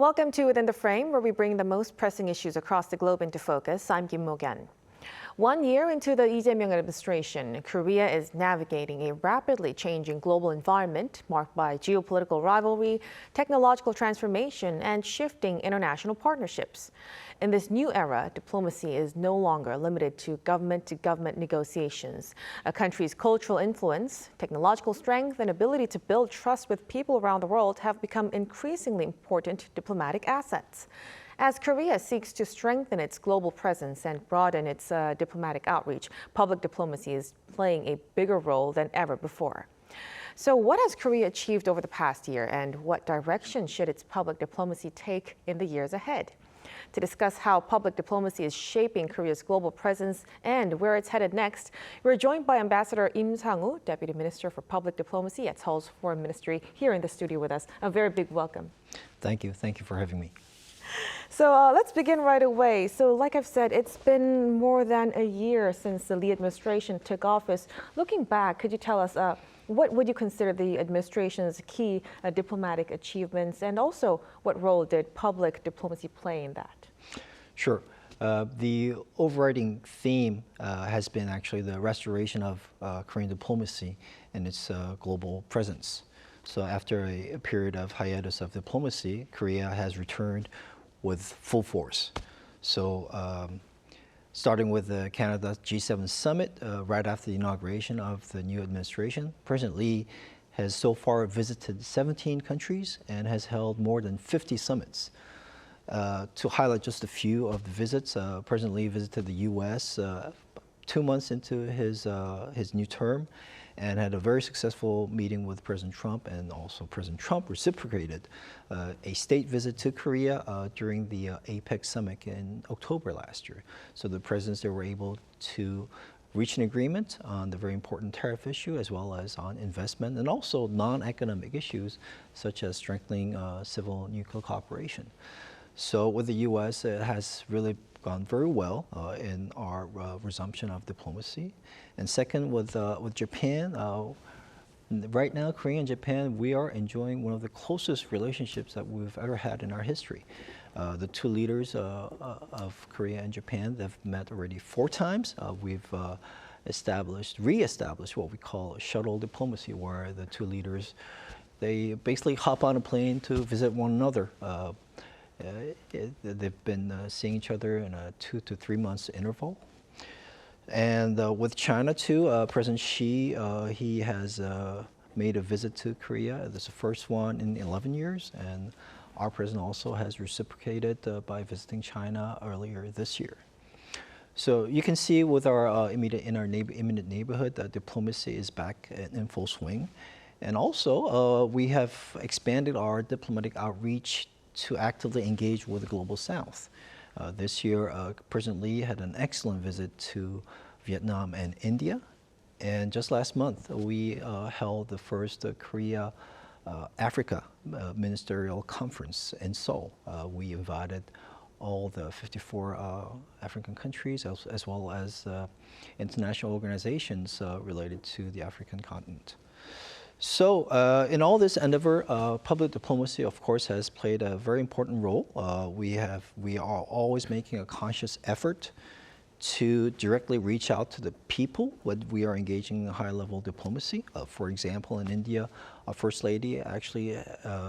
Welcome to Within the Frame, where we bring the most pressing issues across the globe into focus. I'm Kim Mokyeon. 1 year into the Lee Jae Myung administration, Korea is navigating a rapidly changing global environment marked by geopolitical rivalry, technological transformation, and shifting international partnerships. In this new era, diplomacy is no longer limited to government negotiations. A country's cultural influence, technological strength, and ability to build trust with people around the world have become increasingly important diplomatic assets. As Korea seeks to strengthen its global presence and broaden its diplomatic outreach, public diplomacy is playing a bigger role than ever before. So what has Korea achieved over the past year, and what direction should its public diplomacy take in the years ahead? To discuss how public diplomacy is shaping Korea's global presence and where it's headed next, we're joined by Ambassador Im Sang-woo, Deputy Minister for Public Diplomacy at Seoul's Foreign Ministry, here in the studio with us. A very big welcome. Thank you. Thank you for having me. So let's begin right away. So like I've said, it's been more than a year since the Lee administration took office. Looking back, could you tell us what would you consider the administration's key diplomatic achievements, and also what role did public diplomacy play in that? Sure. The overriding theme has been actually the restoration of Korean diplomacy and its global presence. So after a period of hiatus of diplomacy, Korea has returned with full force. So starting with the Canada G7 summit, right after the inauguration of the new administration, President Lee has so far visited 17 countries and has held more than 50 summits. To highlight just a few of the visits, President Lee visited the U.S. 2 months into his new term, and had a very successful meeting with President Trump, and also President Trump reciprocated a state visit to Korea during the APEC summit in October last year. So the presidents, they were able to reach an agreement on the very important tariff issue, as well as on investment, and also non-economic issues, such as strengthening civil nuclear cooperation. So with the U.S., it has really gone very well in our resumption of diplomacy. And second, with Japan, right now, Korea and Japan, we are enjoying one of the closest relationships that we've ever had in our history. The two leaders of Korea and Japan, they've met already 4 times. We've re-established what we call shuttle diplomacy, where the two leaders, they basically hop on a plane to visit one another. They've been seeing each other in a 2 to 3 months interval. And with China too, President Xi, he has made a visit to Korea. This is the first one in 11 years. And our president also has reciprocated by visiting China earlier this year. So you can see with our imminent neighborhood, that diplomacy is back in full swing. And also, we have expanded our diplomatic outreach to actively engage with the Global South. This year, President Lee had an excellent visit to Vietnam and India. And just last month, we held the first Korea-Africa ministerial conference in Seoul. We invited all the 54 African countries, as well as international organizations related to the African continent. So in all this endeavor, public diplomacy, of course, has played a very important role. We are always making a conscious effort to directly reach out to the people when we are engaging in high-level diplomacy. For example, in India, our First Lady actually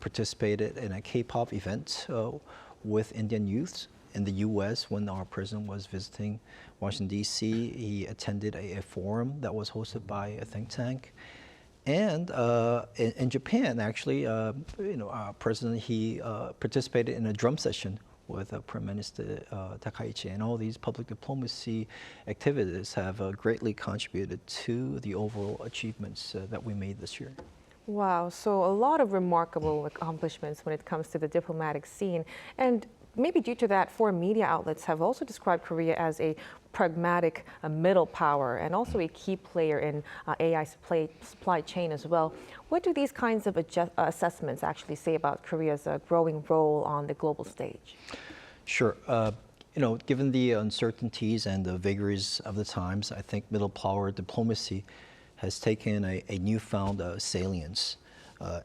participated in a K-pop event with Indian youths. In the U.S., when our president was visiting Washington, D.C., he attended a forum that was hosted by a think tank. And in Japan, actually, our president, he participated in a drum session with Prime Minister Takaichi, and all these public diplomacy activities have greatly contributed to the overall achievements that we made this year. Wow, so a lot of remarkable accomplishments when it comes to the diplomatic scene. And maybe due to that, foreign media outlets have also described Korea as a pragmatic middle power and also a key player in AI supply chain as well. What do these kinds of assessments actually say about Korea's growing role on the global stage? Sure. Given the uncertainties and the vagaries of the times, I think middle power diplomacy has taken a newfound salience.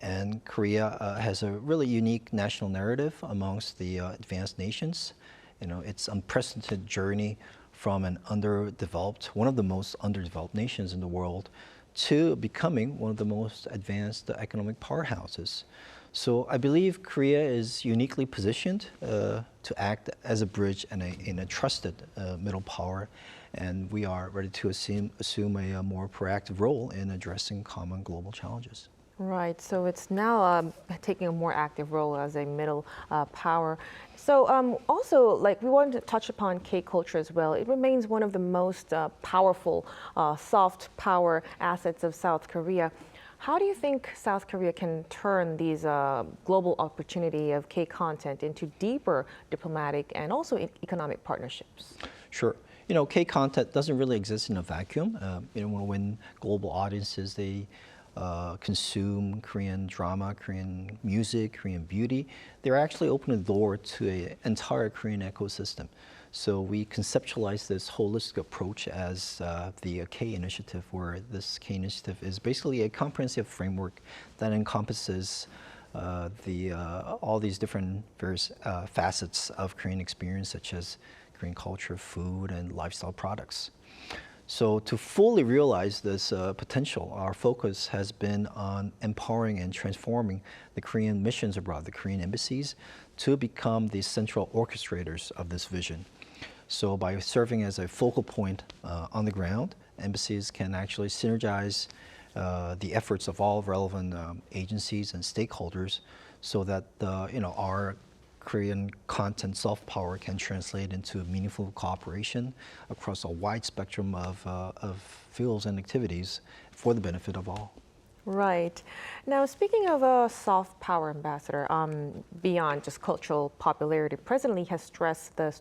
And Korea has a really unique national narrative amongst the advanced nations. Its unprecedented journey from an one of the most underdeveloped nations in the world, to becoming one of the most advanced economic powerhouses. So I believe Korea is uniquely positioned to act as a bridge and a trusted middle power, and we are ready to assume a more proactive role in addressing common global challenges. Right, so it's now taking a more active role as a middle power. So also, like, we wanted to touch upon K-culture as well. It remains one of the most powerful soft power assets of South Korea. How do you think South Korea can turn these global opportunity of K-content into deeper diplomatic and also economic partnerships? Sure. K-content doesn't really exist in a vacuum. When global audiences, they consume Korean drama, Korean music, Korean beauty, they're actually opening the door to an entire Korean ecosystem. So we conceptualize this holistic approach as the K initiative, where this K initiative is basically a comprehensive framework that encompasses all these different various facets of Korean experience, such as Korean culture, food, and lifestyle products. So to fully realize this potential, our focus has been on empowering and transforming the Korean missions abroad, the Korean embassies, to become the central orchestrators of this vision. So by serving as a focal point on the ground, embassies can actually synergize the efforts of all relevant agencies and stakeholders, so that our Korean content soft power can translate into meaningful cooperation across a wide spectrum of fields and activities for the benefit of all. Right. Now, speaking of a soft power ambassador, beyond just cultural popularity, President Lee has stressed the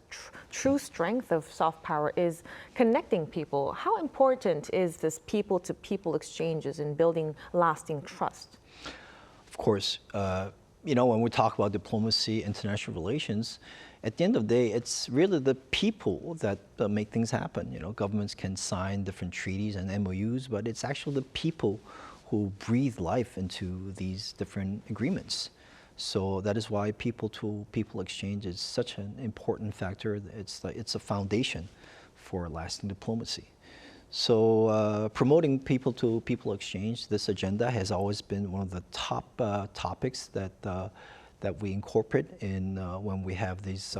true strength of soft power is connecting people. How important is this people-to-people exchanges in building lasting trust? Of course, when we talk about diplomacy, international relations, at the end of the day, it's really the people that make things happen. Governments can sign different treaties and MOUs, but it's actually the people who breathe life into these different agreements. So that is why people-to-people exchange is such an important factor. It's a foundation for lasting diplomacy. So promoting people-to-people exchange, this agenda has always been one of the top topics that we incorporate in when we have these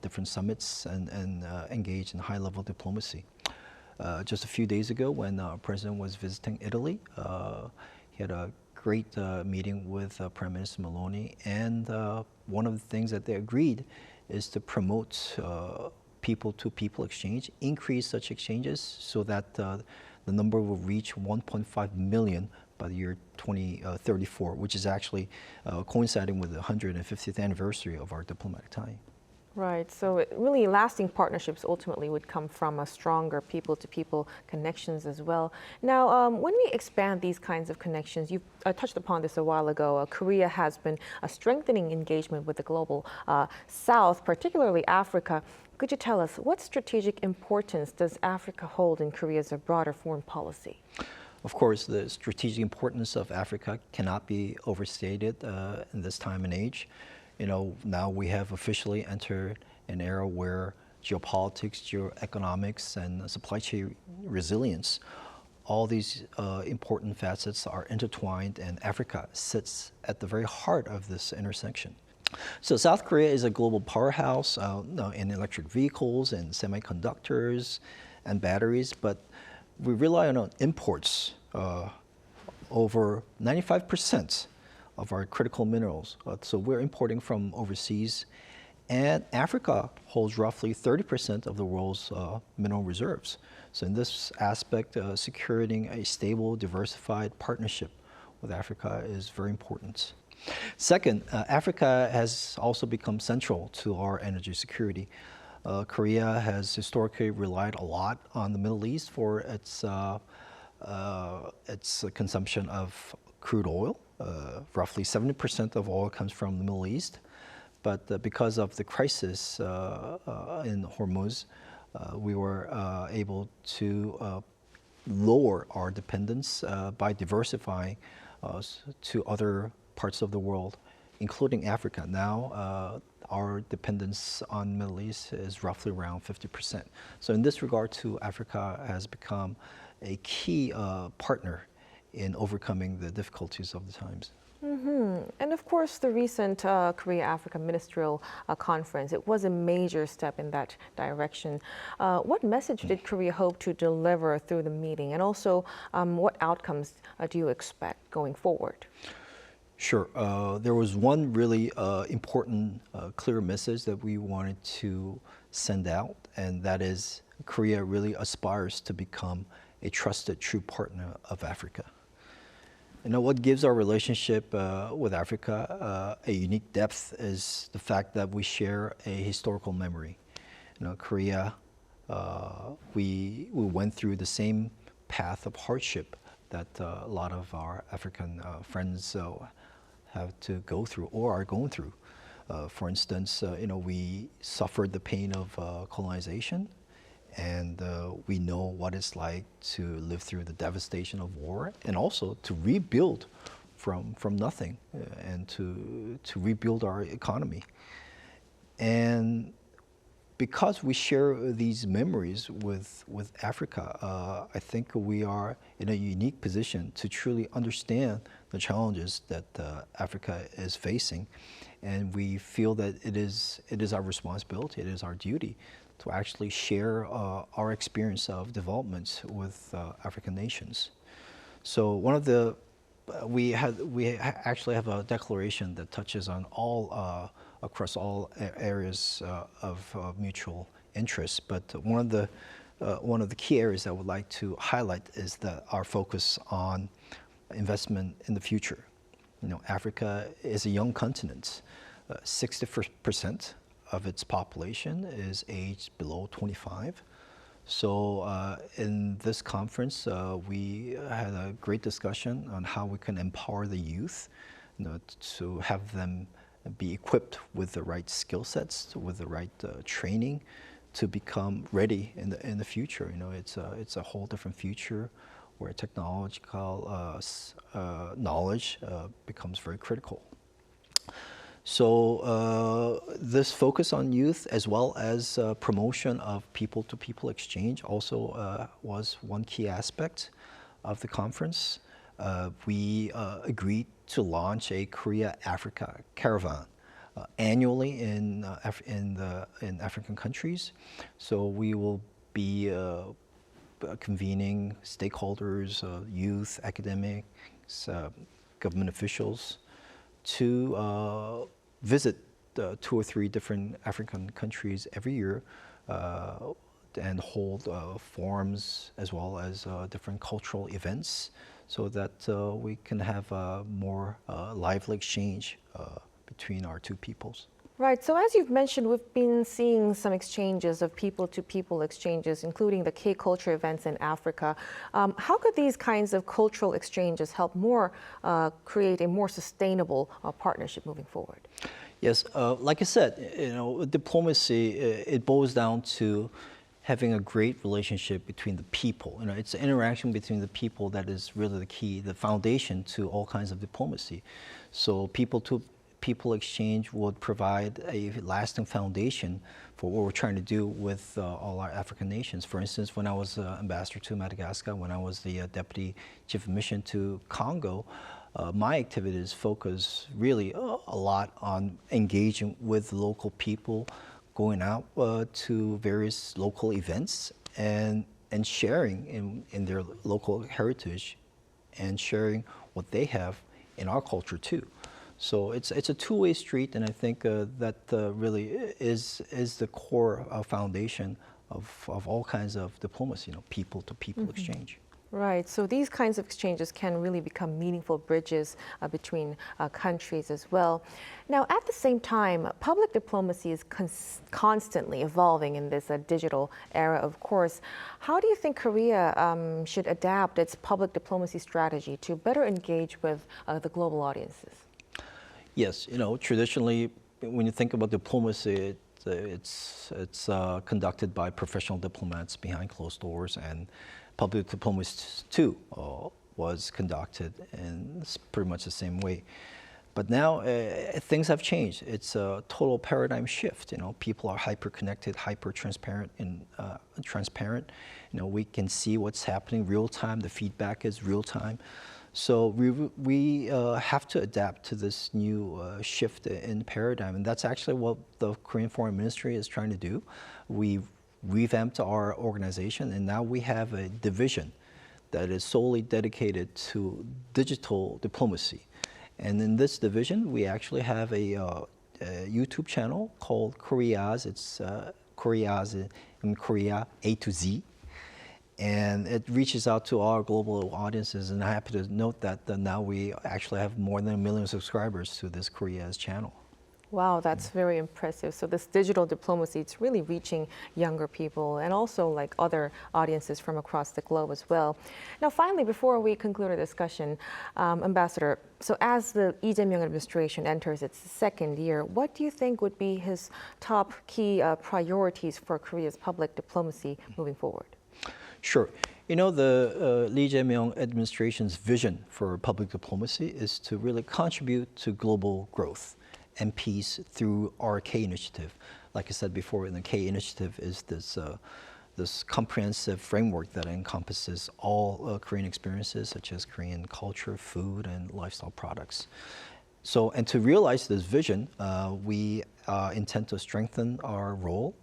different summits and engage in high-level diplomacy. Just a few days ago, when our president was visiting Italy, he had a great meeting with Prime Minister Maloney, and one of the things that they agreed is to promote people-to-people exchange, increase such exchanges so that the number will reach 1.5 million by the year 2034, which is actually coinciding with the 150th anniversary of our diplomatic tie. Right, so really lasting partnerships ultimately would come from a stronger people-to-people connections as well. Now, when we expand these kinds of connections, you touched upon this a while ago, Korea has been strengthening engagement with the global South, particularly Africa. Could you tell us, what strategic importance does Africa hold in Korea's broader foreign policy? Of course, the strategic importance of Africa cannot be overstated in this time and age. Now we have officially entered an era where geopolitics, geoeconomics, and supply chain resilience, all these important facets are intertwined, and Africa sits at the very heart of this intersection. So South Korea is a global powerhouse in electric vehicles and semiconductors and batteries, but we rely on imports. Over 95% of our critical minerals. So we're importing from overseas, and Africa holds roughly 30% of the world's mineral reserves. So in this aspect, securing a stable, diversified partnership with Africa is very important. Second, Africa has also become central to our energy security. Korea has historically relied a lot on the Middle East for its consumption of crude oil. Roughly 70% of oil comes from the Middle East, but because of the crisis in Hormuz, we were able to lower our dependence by diversifying to other parts of the world, including Africa. Now, our dependence on Middle East is roughly around 50%. So in this regard too, Africa has become a key partner in overcoming the difficulties of the times. And of course, the recent Korea-Africa Ministerial Conference, it was a major step in that direction. What message did Korea hope to deliver through the meeting? And also, what outcomes do you expect going forward? Sure. There was one really important, clear message that we wanted to send out, and that is Korea really aspires to become a trusted, true partner of Africa. You know, what gives our relationship with Africa a unique depth is the fact that we share a historical memory. You know, Korea, we went through the same path of hardship that a lot of our African friends have to go through or are going through. For instance, you know, we suffered the pain of colonization, and we know what it's like to live through the devastation of war, and also to rebuild from nothing and to rebuild our economy. And because we share these memories with Africa, I think we are in a unique position to truly understand the challenges that Africa is facing. And we feel that it is our responsibility, it is our duty to actually share our experience of development with African nations. So one of the, we actually have a declaration that touches on all, across all areas of mutual interest. But one of the key areas I would like to highlight is that our focus on investment in the future. You know, Africa is a young continent. 60% of its population is aged below 25. So in this conference, we had a great discussion on how we can empower the youth, you know, to have them be equipped with the right skill sets, with the right training, to become ready in the future. You know, it's a whole different future where technological knowledge becomes very critical. So this focus on youth, as well as promotion of people-to-people exchange, also was one key aspect of the conference. We agreed to launch a Korea-Africa caravan annually in African countries. So we will be convening stakeholders, youth, academics, government officials, to visit 2 or 3 different African countries every year and hold forums as well as different cultural events, so that we can have a more lively exchange between our two peoples. Right, so as you've mentioned, we've been seeing some exchanges of people-to-people exchanges, including the K-culture events in Africa. How could these kinds of cultural exchanges help create a more sustainable partnership moving forward? Yes, like I said, you know, diplomacy, it boils down to having a great relationship between the people. You know, it's the interaction between the people that is really the key, the foundation to all kinds of diplomacy. So people exchange would provide a lasting foundation for what we're trying to do with all our African nations. For instance, when I was ambassador to Madagascar, when I was the deputy chief of mission to Congo, my activities focus really a lot on engaging with local people, going out to various local events and sharing in their local heritage and sharing what they have in our culture too. So it's a two-way street, and I think that really is the core foundation of all kinds of diplomacy, you know, people-to-people exchange. Right, so these kinds of exchanges can really become meaningful bridges between countries as well. Now, at the same time, public diplomacy is constantly evolving in this digital era, of course. How do you think Korea should adapt its public diplomacy strategy to better engage with the global audiences? Yes, you know, traditionally, when you think about diplomacy, it's conducted by professional diplomats behind closed doors, and public diplomats too was conducted in pretty much the same way. But now things have changed. It's a total paradigm shift. People are hyper-connected, hyper-transparent, and transparent. We can see what's happening real time. The feedback is real time. So we have to adapt to this new shift in paradigm, and that's actually what the Korean Foreign Ministry is trying to do. We revamped our organization, and now we have a division that is solely dedicated to digital diplomacy. And in this division, we actually have a YouTube channel called Koreas. It's Koreas in Korea, A to Z. And it reaches out to our global audiences. And I'm happy to note that now we actually have more than 1 million subscribers to this Koreas channel. Wow, that's very impressive. So this digital diplomacy, it's really reaching younger people and also like other audiences from across the globe as well. Now, finally, before we conclude our discussion, Ambassador, so as the Lee Jae Myung administration enters its second year, what do you think would be his top key priorities for Korea's public diplomacy moving forward? Sure. The Lee Jae Myung administration's vision for public diplomacy is to really contribute to global growth and peace through our K initiative. Like I said before, the K initiative is this comprehensive framework that encompasses all Korean experiences, such as Korean culture, food, and lifestyle products. So, and to realize this vision, we intend to strengthen our role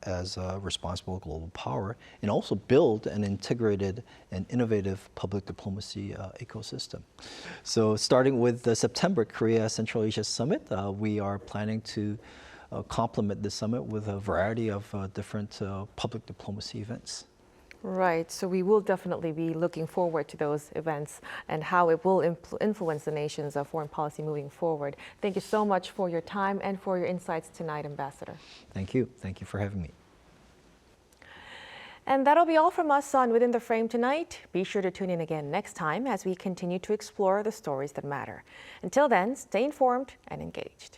as a responsible global power and also build an integrated and innovative public diplomacy ecosystem. So starting with the September Korea Central Asia Summit, we are planning to complement the summit with a variety of different public diplomacy events. Right, so we will definitely be looking forward to those events and how it will influence the nation's foreign policy moving forward. Thank you so much for your time and for your insights tonight, Ambassador. Thank you. Thank you for having me. And that'll be all from us on Within the Frame tonight. Be sure to tune in again next time as we continue to explore the stories that matter. Until then, stay informed and engaged.